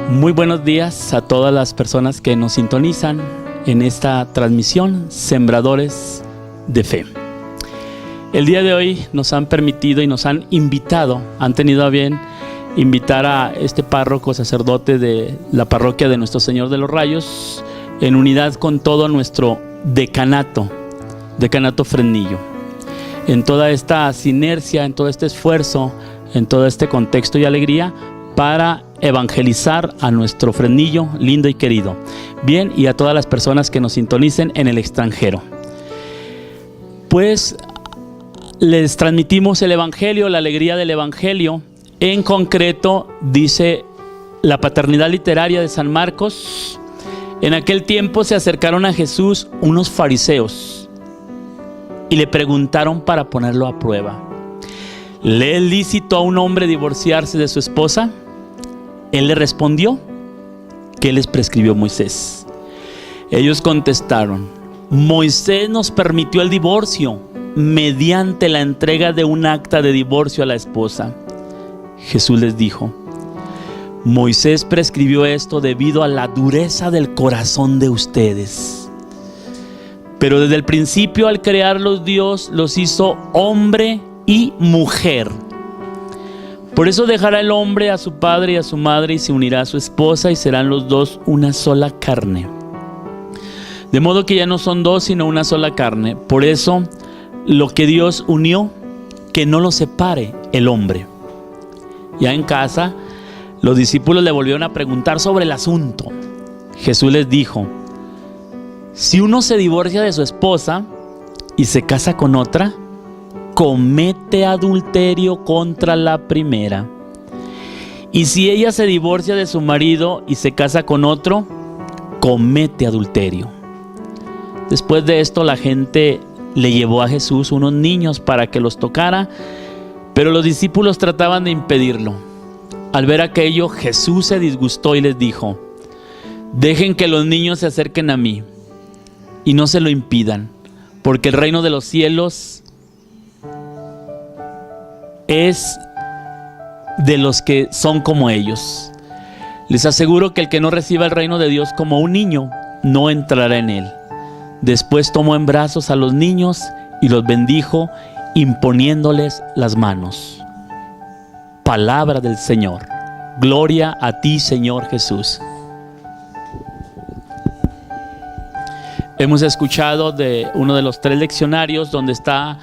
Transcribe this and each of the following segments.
Muy buenos días a todas las personas que nos sintonizan en esta transmisión Sembradores de Fe. El día de hoy nos han permitido y nos han invitado, han tenido a bien invitar a este párroco sacerdote de la parroquia de Nuestro Señor de los Rayos en unidad con todo nuestro decanato Fresnillo. En toda esta sinergia, en todo este esfuerzo, en todo este contexto y alegría para evangelizar a nuestro Fresnillo lindo y querido. Bien, y a todas las personas que nos sintonicen en el extranjero. Pues les transmitimos el Evangelio, la alegría del Evangelio. En concreto, dice la paternidad literaria de San Marcos: en aquel tiempo se acercaron a Jesús unos fariseos y le preguntaron para ponerlo a prueba: ¿le es lícito a un hombre divorciarse de su esposa? Él le respondió: ¿qué les prescribió Moisés? Ellos contestaron: Moisés nos permitió el divorcio mediante la entrega de un acta de divorcio a la esposa. Jesús les dijo: Moisés prescribió esto debido a la dureza del corazón de ustedes. Pero desde el principio, al crearlos, Dios los hizo hombre y mujer. Por eso dejará el hombre a su padre y a su madre y se unirá a su esposa y serán los dos una sola carne. De modo que ya no son dos sino una sola carne. Por eso lo que Dios unió, que no lo separe el hombre. Ya en casa, los discípulos le volvieron a preguntar sobre el asunto. Jesús les dijo: si uno se divorcia de su esposa y se casa con otra, comete adulterio contra la primera. Y si ella se divorcia de su marido y se casa con otro, comete adulterio. Después de esto, la gente le llevó a Jesús unos niños para que los tocara, pero los discípulos trataban de impedirlo. Al ver aquello, Jesús se disgustó y les dijo: dejen que los niños se acerquen a mí y no se lo impidan, porque el reino de los cielos es de los que son como ellos. Les aseguro que el que no reciba el reino de Dios como un niño, no entrará en él. Después tomó en brazos a los niños y los bendijo, imponiéndoles las manos. Palabra del Señor. Gloria a ti, Señor Jesús. Hemos escuchado de uno de los 3 leccionarios donde está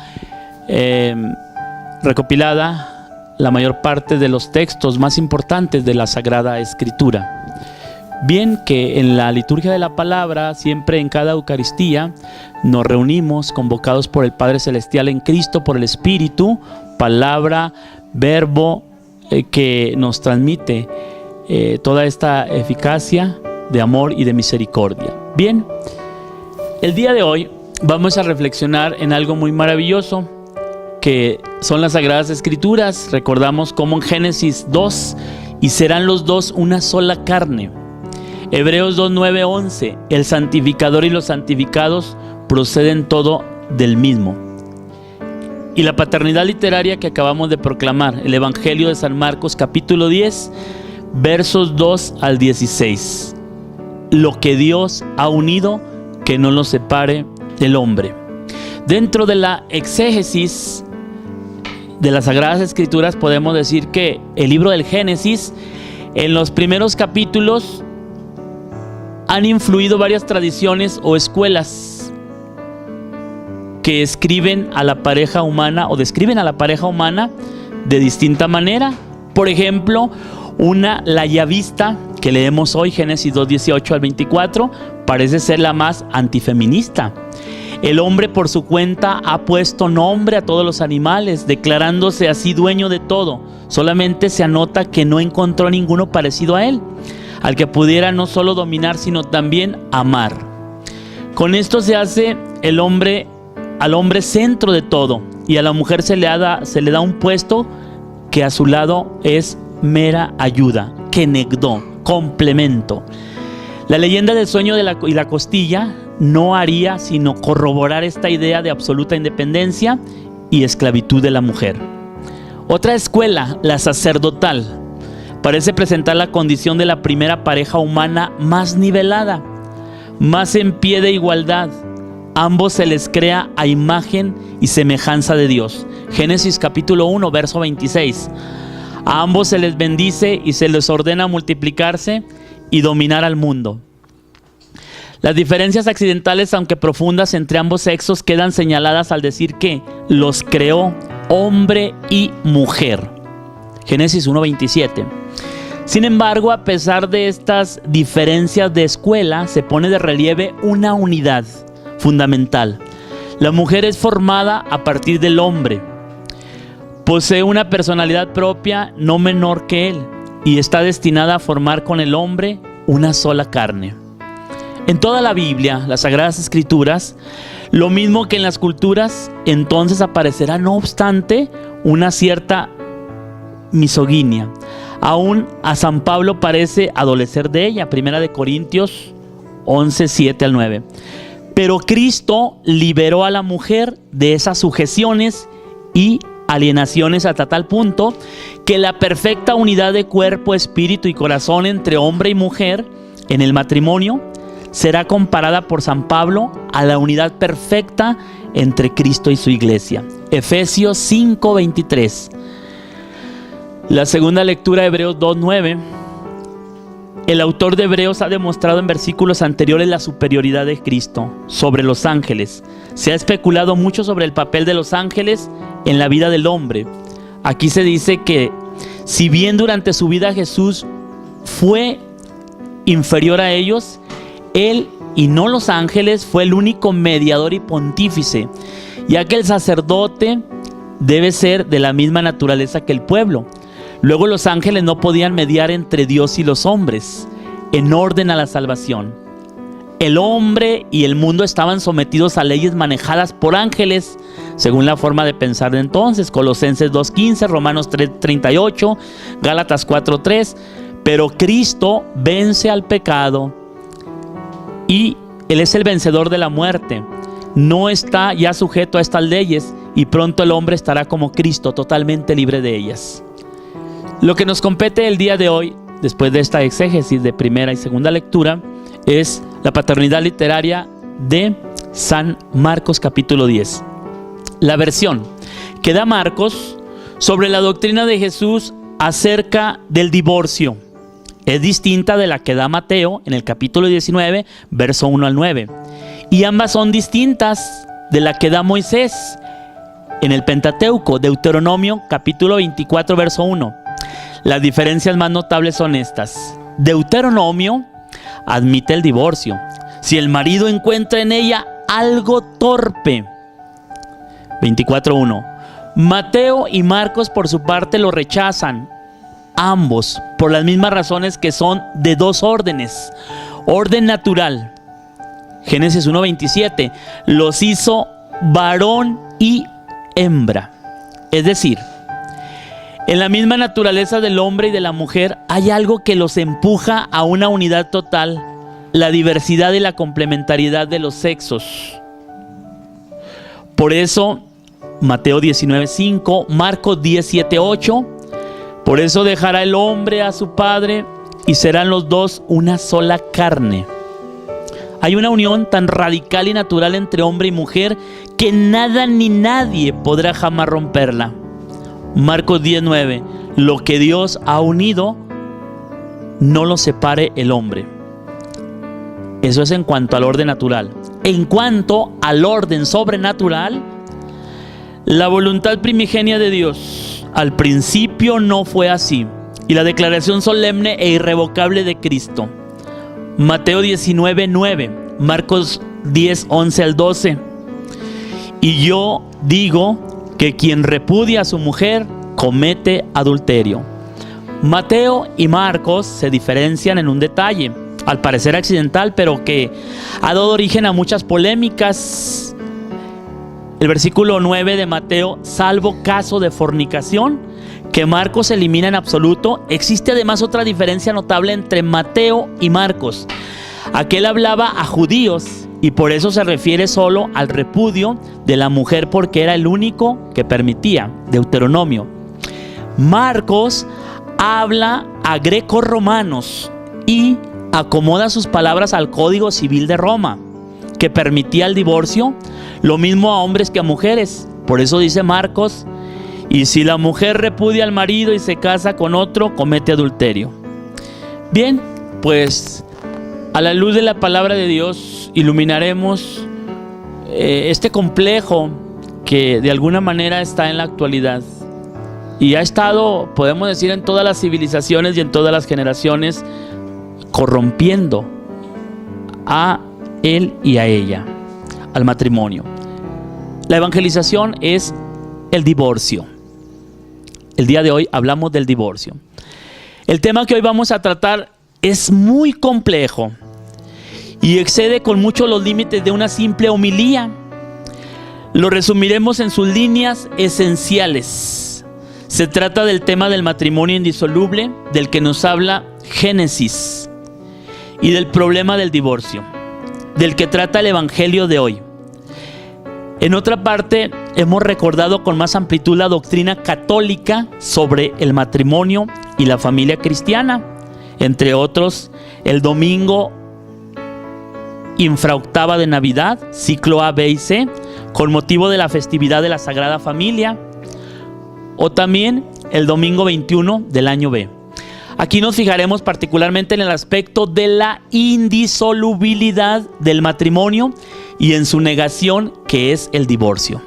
recopilada la mayor parte de los textos más importantes de la Sagrada Escritura. Bien, que en la liturgia de la palabra, siempre en cada Eucaristía, nos reunimos convocados por el Padre Celestial en Cristo, por el Espíritu, palabra, verbo, que nos transmite toda esta eficacia de amor y de misericordia. Bien, el día de hoy vamos a reflexionar en algo muy maravilloso, que son las Sagradas Escrituras. Recordamos cómo en Génesis 2, y serán los dos una sola carne. Hebreos 2, 9, 11, el santificador y los santificados proceden todo del mismo. Y la paternidad literaria que acabamos de proclamar, el Evangelio de San Marcos, capítulo 10, versos 2 al 16. Lo que Dios ha unido, que no lo separe el hombre. Dentro de la exégesis de las Sagradas Escrituras podemos decir que el libro del Génesis, en los primeros capítulos, han influido varias tradiciones o escuelas que escriben a la pareja humana o describen a la pareja humana de distinta manera. Por ejemplo, la yavista que leemos hoy, Génesis 2, 18 al 24, parece ser la más antifeminista. El hombre por su cuenta ha puesto nombre a todos los animales, declarándose así dueño de todo. Solamente se anota que no encontró ninguno parecido a él, al que pudiera no solo dominar, sino también amar. Con esto se hace al hombre centro de todo, y a la mujer se le da un puesto que a su lado es mera ayuda, kenegdó, complemento. La leyenda del sueño y la costilla no haría sino corroborar esta idea de absoluta independencia y esclavitud de la mujer. Otra escuela, la sacerdotal, parece presentar la condición de la primera pareja humana más nivelada, más en pie de igualdad. Ambos se les crea a imagen y semejanza de Dios. Génesis capítulo 1, verso 26. A ambos se les bendice y se les ordena multiplicarse y dominar al mundo. Las diferencias accidentales, aunque profundas, entre ambos sexos quedan señaladas al decir que los creó hombre y mujer. Génesis 1:27. Sin embargo, a pesar de estas diferencias de escuela, se pone de relieve una unidad fundamental. La mujer es formada a partir del hombre. Posee una personalidad propia no menor que él y está destinada a formar con el hombre una sola carne. En toda la Biblia, las Sagradas Escrituras, lo mismo que en las culturas, entonces aparecerá no obstante una cierta misoginia. Aún a San Pablo parece adolecer de ella, 1 Corintios 11, 7 al 9. Pero Cristo liberó a la mujer de esas sujeciones y alienaciones hasta tal punto que la perfecta unidad de cuerpo, espíritu y corazón entre hombre y mujer en el matrimonio será comparada por San Pablo a la unidad perfecta entre Cristo y su iglesia. Efesios 5:23. La segunda lectura de Hebreos 2:9. El autor de Hebreos ha demostrado en versículos anteriores la superioridad de Cristo sobre los ángeles. Se ha especulado mucho sobre el papel de los ángeles en la vida del hombre. Aquí se dice que si bien durante su vida Jesús fue inferior a ellos, él y no los ángeles fue el único mediador y pontífice, ya que el sacerdote debe ser de la misma naturaleza que el pueblo. Luego los ángeles no podían mediar entre Dios y los hombres en orden a la salvación. El hombre y el mundo estaban sometidos a leyes manejadas por ángeles, según la forma de pensar de entonces. Colosenses 2:15, Romanos 3:38, Gálatas 4:3. Pero Cristo vence al pecado y Él es el vencedor de la muerte. No está ya sujeto a estas leyes y pronto el hombre estará como Cristo, totalmente libre de ellas. Lo que nos compete el día de hoy, después de esta exégesis de primera y segunda lectura, es la paternidad literaria de San Marcos capítulo 10. La versión que da Marcos sobre la doctrina de Jesús acerca del divorcio es distinta de la que da Mateo en el capítulo 19, verso 1 al 9. Y ambas son distintas de la que da Moisés en el Pentateuco, Deuteronomio capítulo 24, verso 1. Las diferencias más notables son estas. Deuteronomio admite el divorcio si el marido encuentra en ella algo torpe. 24:1. Mateo y Marcos por su parte lo rechazan, ambos por las mismas razones, que son de dos órdenes. Orden natural. Génesis 1:27. Los hizo varón y hembra. Es decir, en la misma naturaleza del hombre y de la mujer hay algo que los empuja a una unidad total: la diversidad y la complementariedad de los sexos. Por eso, Mateo 19:5, Marcos 17:8, por eso dejará el hombre a su padre y serán los dos una sola carne. Hay una unión tan radical y natural entre hombre y mujer que nada ni nadie podrá jamás romperla. Marcos 10:9, lo que Dios ha unido, no lo separe el hombre. Eso es en cuanto al orden natural. En cuanto al orden sobrenatural, la voluntad primigenia de Dios al principio no fue así, y la declaración solemne e irrevocable de Cristo. Mateo 19:9, Marcos 10:11 al 12. Y yo digo que quien repudia a su mujer comete adulterio. Mateo y Marcos se diferencian en un detalle, al parecer accidental, pero que ha dado origen a muchas polémicas. El versículo 9 de Mateo, salvo caso de fornicación, que Marcos elimina en absoluto. Existe además otra diferencia notable entre Mateo y Marcos. Aquel hablaba a judíos y por eso se refiere solo al repudio de la mujer, porque era el único que permitía, Deuteronomio. Marcos habla a grecorromanos y acomoda sus palabras al Código Civil de Roma, que permitía el divorcio, lo mismo a hombres que a mujeres. Por eso dice Marcos: y si la mujer repudia al marido y se casa con otro, comete adulterio. Bien, pues a la luz de la palabra de Dios iluminaremos este complejo que de alguna manera está en la actualidad y ha estado, podemos decir, en todas las civilizaciones y en todas las generaciones, corrompiendo a él y a ella, al matrimonio. La evangelización es el divorcio. El día de hoy hablamos del divorcio. El tema que hoy vamos a tratar es muy complejo y excede con mucho los límites de una simple homilía. Lo resumiremos en sus líneas esenciales. Se trata del tema del matrimonio indisoluble, del que nos habla Génesis, y del problema del divorcio, del que trata el evangelio de hoy. En otra parte, hemos recordado con más amplitud la doctrina católica sobre el matrimonio y la familia cristiana. Entre otros, el domingo infraoctava de Navidad, ciclo A, B y C, con motivo de la festividad de la Sagrada Familia, o también el domingo 21 del año B. Aquí nos fijaremos particularmente en el aspecto de la indisolubilidad del matrimonio y en su negación, que es el divorcio.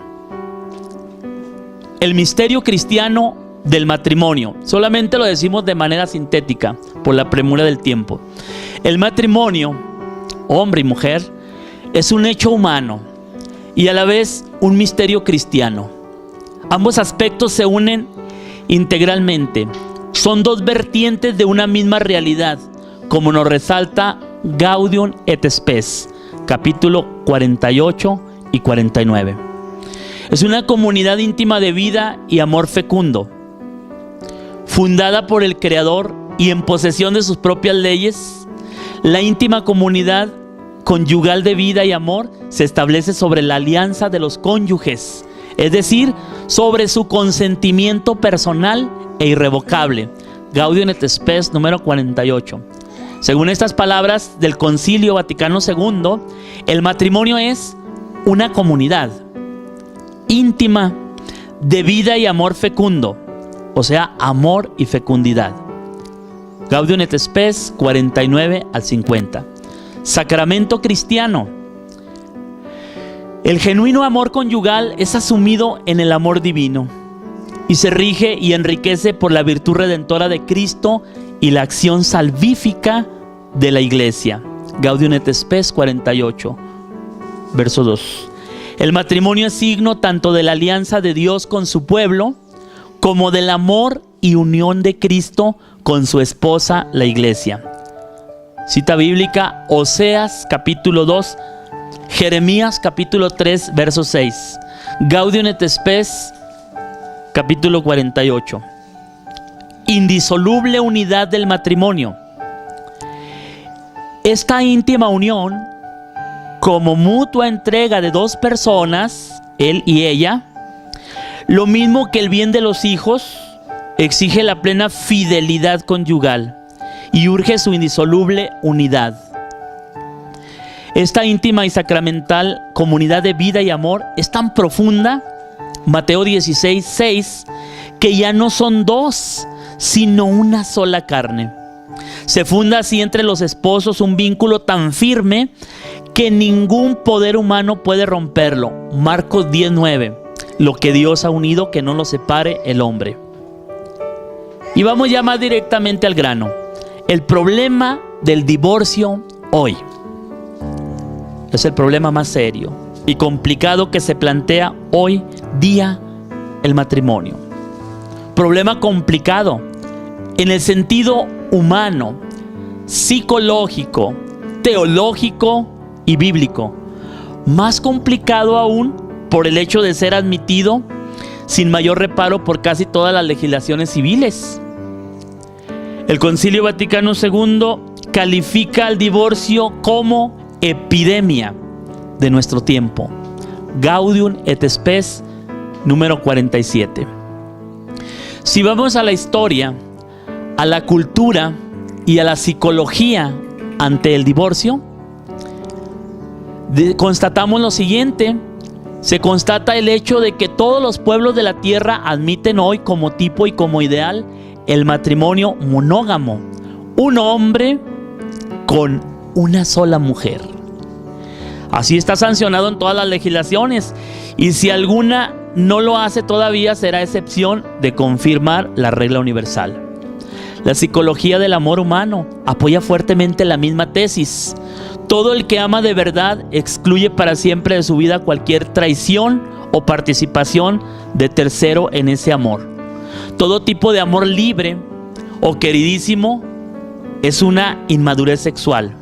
El misterio cristiano del matrimonio, solamente lo decimos de manera sintética por la premura del tiempo. El matrimonio, hombre y mujer, es un hecho humano y a la vez un misterio cristiano. Ambos aspectos se unen integralmente. Son dos vertientes de una misma realidad, como nos resalta Gaudium et Spes, capítulo 48 y 49. Es una comunidad íntima de vida y amor fecundo, fundada por el Creador y en posesión de sus propias leyes. La íntima comunidad conyugal de vida y amor se establece sobre la alianza de los cónyuges, es decir, sobre su consentimiento personal e irrevocable. Gaudium et Spes número 48. Según estas palabras del Concilio Vaticano II, el matrimonio es una comunidad íntima de vida y amor fecundo, o sea, amor y fecundidad. Gaudium et Spes 49 al 50. Sacramento cristiano. El genuino amor conyugal es asumido en el amor divino y se rige y enriquece por la virtud redentora de Cristo y la acción salvífica de la Iglesia. Gaudium et Spes 48, verso 2. El matrimonio es signo tanto de la alianza de Dios con su pueblo, como del amor y unión de Cristo con su esposa, la Iglesia. Cita bíblica: Oseas capítulo 2, Jeremías capítulo 3, verso 6. Gaudium et Spes capítulo 48. Indisoluble unidad del matrimonio. Esta íntima unión, como mutua entrega de dos personas, él y ella, lo mismo que el bien de los hijos, exige la plena fidelidad conyugal y urge su indisoluble unidad. Esta íntima y sacramental comunidad de vida y amor es tan profunda, Mateo 16, 6, que ya no son dos, sino una sola carne. Se funda así entre los esposos un vínculo tan firme que ningún poder humano puede romperlo. Marcos 10, 9. Lo que Dios ha unido, que no lo separe el hombre. Y vamos ya más directamente al grano. El problema del divorcio hoy es el problema más serio y complicado que se plantea hoy día el matrimonio. Problema complicado en el sentido humano, psicológico, teológico y bíblico. Más complicado aún por el hecho de ser admitido sin mayor reparo por casi todas las legislaciones civiles. El Concilio Vaticano II califica al divorcio como epidemia de nuestro tiempo. Gaudium et Spes número 47. Si vamos a la historia, a la cultura y a la psicología ante el divorcio, constatamos lo siguiente. Se constata el hecho de que todos los pueblos de la tierra admiten hoy como tipo y como ideal el matrimonio monógamo, un hombre con una sola mujer. Así está sancionado en todas las legislaciones, y si alguna no lo hace todavía, será excepción de confirmar la regla universal. La psicología del amor humano apoya fuertemente la misma tesis. Todo el que ama de verdad excluye para siempre de su vida cualquier traición o participación de tercero en ese amor. Todo tipo de amor libre o queridísimo es una inmadurez sexual.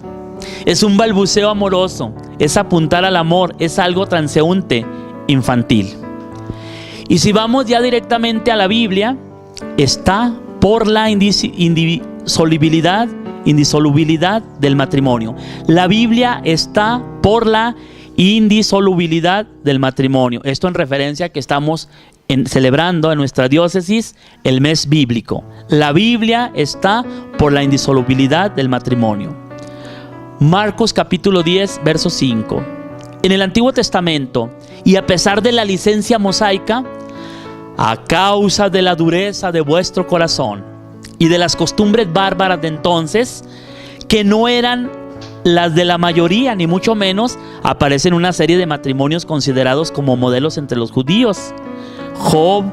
Es un balbuceo amoroso, es apuntar al amor, es algo transeúnte, infantil. Y si vamos ya directamente a la Biblia, está por la indisolubilidad del matrimonio. La Biblia está por la indisolubilidad del matrimonio. Esto en referencia a que estamos celebrando en nuestra diócesis el mes bíblico. La Biblia está por la indisolubilidad del matrimonio. Marcos capítulo 10, verso 5. En el Antiguo Testamento, y a pesar de la licencia mosaica, a causa de la dureza de vuestro corazón y de las costumbres bárbaras de entonces, que no eran las de la mayoría, ni mucho menos, aparecen una serie de matrimonios considerados como modelos entre los judíos: Job,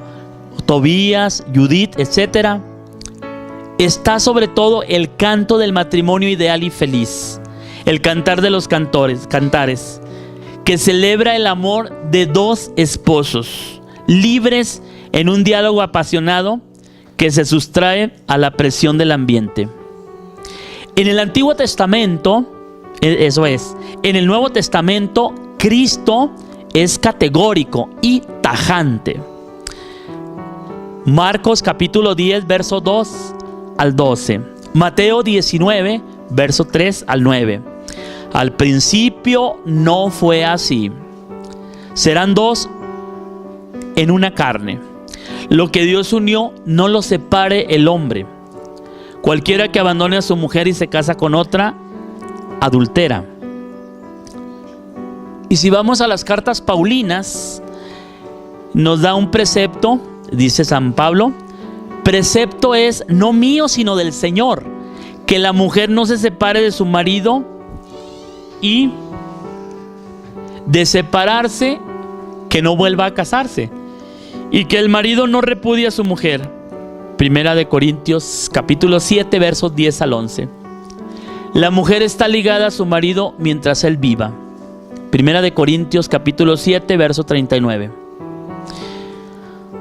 Tobías, Judith, etc. Está sobre todo el canto del matrimonio ideal y feliz, el cantar de los cantares, que celebra el amor de dos esposos, libres en un diálogo apasionado que se sustrae a la presión del ambiente. En el Antiguo Testamento, en el Nuevo Testamento, Cristo es categórico y tajante. Marcos capítulo 10, verso 2 al 12. Mateo 19, verso 3 al 9. Al principio no fue así. Serán dos en una carne. Lo que Dios unió, no lo separe el hombre. Cualquiera que abandone a su mujer y se casa con otra, adultera. Y si vamos a las cartas paulinas, nos da un precepto, dice San Pablo: precepto es no mío sino del Señor, que la mujer no se separe de su marido, y de separarse, que no vuelva a casarse, y que el marido no repudie a su mujer. Primera de Corintios capítulo 7, versos 10 al 11. La mujer está ligada a su marido mientras él viva. Primera de Corintios capítulo 7, verso 39.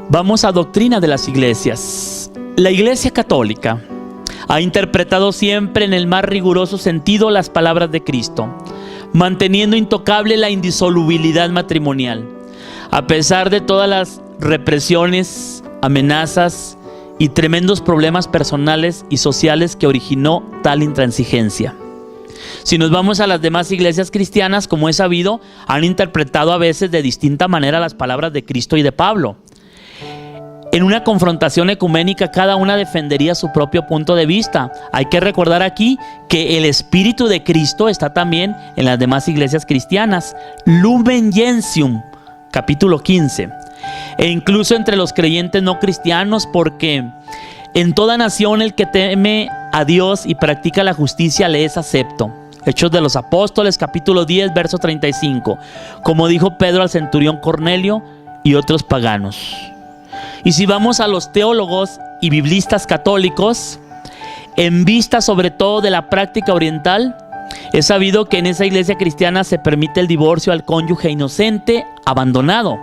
Vamos a doctrina de las iglesias. La Iglesia Católica ha interpretado siempre en el más riguroso sentido las palabras de Cristo, manteniendo intocable la indisolubilidad matrimonial, a pesar de todas las represiones, amenazas y tremendos problemas personales y sociales que originó tal intransigencia. Si nos vamos a las demás iglesias cristianas, como es sabido, han interpretado a veces de distinta manera las palabras de Cristo y de Pablo. En una confrontación ecuménica, cada una defendería su propio punto de vista. Hay que recordar aquí que el Espíritu de Cristo está también en las demás iglesias cristianas. Lumen Gentium, capítulo 15. E incluso entre los creyentes no cristianos, porque en toda nación el que teme a Dios y practica la justicia le es acepto. Hechos de los Apóstoles, capítulo 10, verso 35. Como dijo Pedro al centurión Cornelio y otros paganos. Y si vamos a los teólogos y biblistas católicos, en vista sobre todo de la práctica oriental, es sabido que en esa iglesia cristiana se permite el divorcio al cónyuge inocente abandonado,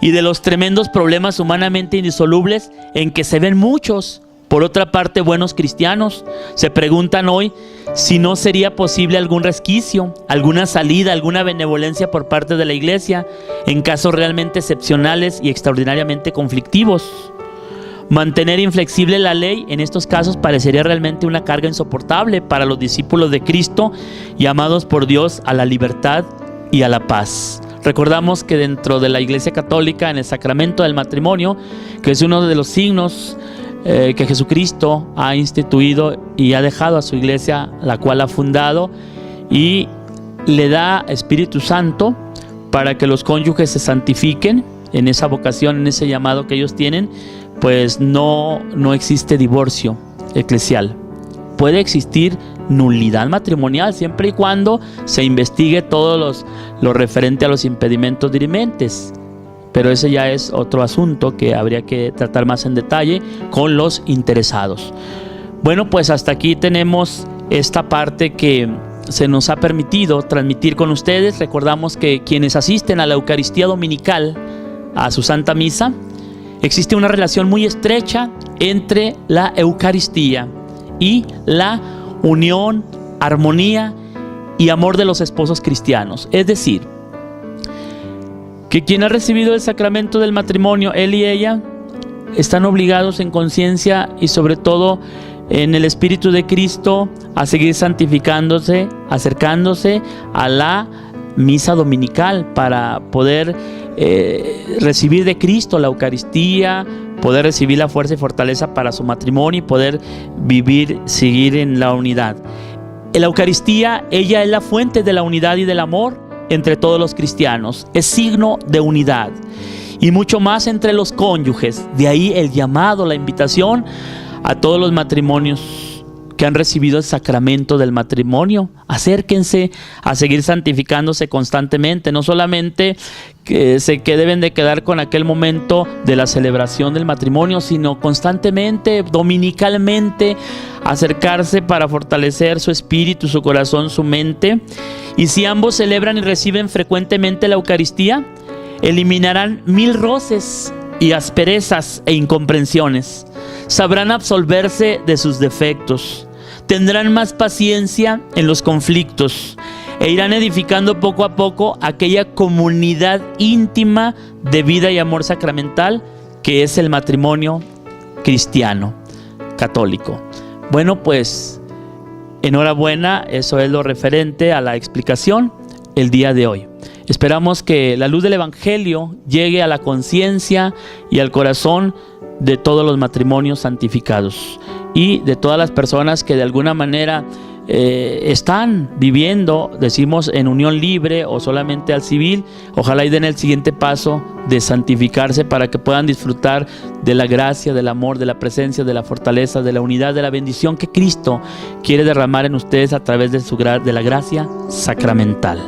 y de los tremendos problemas humanamente indisolubles en que se ven muchos, por otra parte, buenos cristianos, se preguntan hoy si no sería posible algún resquicio, alguna salida, alguna benevolencia por parte de la iglesia en casos realmente excepcionales y extraordinariamente conflictivos. Mantener inflexible la ley en estos casos parecería realmente una carga insoportable para los discípulos de Cristo, llamados por Dios a la libertad y a la paz. Recordamos que dentro de la Iglesia Católica, en el sacramento del matrimonio, que es uno de los signos que Jesucristo ha instituido y ha dejado a su iglesia, la cual ha fundado, y le da Espíritu Santo para que los cónyuges se santifiquen en esa vocación, en ese llamado que ellos tienen. Pues no existe divorcio eclesial. Puede existir nulidad matrimonial siempre y cuando se investigue todo lo referente a los impedimentos dirimentes, pero ese ya es otro asunto que habría que tratar más en detalle con los interesados. Bueno, pues hasta aquí tenemos esta parte que se nos ha permitido transmitir con ustedes. Recordamos que quienes asisten a la Eucaristía Dominical, a su Santa Misa, existe una relación muy estrecha entre la Eucaristía y la unión, armonía y amor de los esposos cristianos. Es decir, que quien ha recibido el sacramento del matrimonio, él y ella, están obligados en conciencia y sobre todo en el Espíritu de Cristo a seguir santificándose, acercándose a la misa dominical para poder recibir de Cristo la Eucaristía, poder recibir la fuerza y fortaleza para su matrimonio y poder vivir, seguir en la unidad. La Eucaristía, ella es la fuente de la unidad y del amor entre todos los cristianos, es signo de unidad y mucho más entre los cónyuges. De ahí el llamado, la invitación a todos los matrimonios que han recibido el sacramento del matrimonio. Acérquense a seguir santificándose constantemente, no solamente que deben de quedar con aquel momento de la celebración del matrimonio, sino constantemente, dominicalmente, acercarse para fortalecer su espíritu, su corazón, su mente. Y si ambos celebran y reciben frecuentemente la Eucaristía, eliminarán 1000 roces y asperezas e incomprensiones. Sabrán absolverse de sus defectos. Tendrán más paciencia en los conflictos e irán edificando poco a poco aquella comunidad íntima de vida y amor sacramental que es el matrimonio cristiano, católico. Bueno, pues enhorabuena, eso es lo referente a la explicación el día de hoy. Esperamos que la luz del Evangelio llegue a la conciencia y al corazón de todos los matrimonios santificados y de todas las personas que de alguna manera están viviendo, decimos, en unión libre o solamente al civil. Ojalá y den el siguiente paso de santificarse para que puedan disfrutar de la gracia, del amor, de la presencia, de la fortaleza, de la unidad, de la bendición que Cristo quiere derramar en ustedes a través de la gracia sacramental.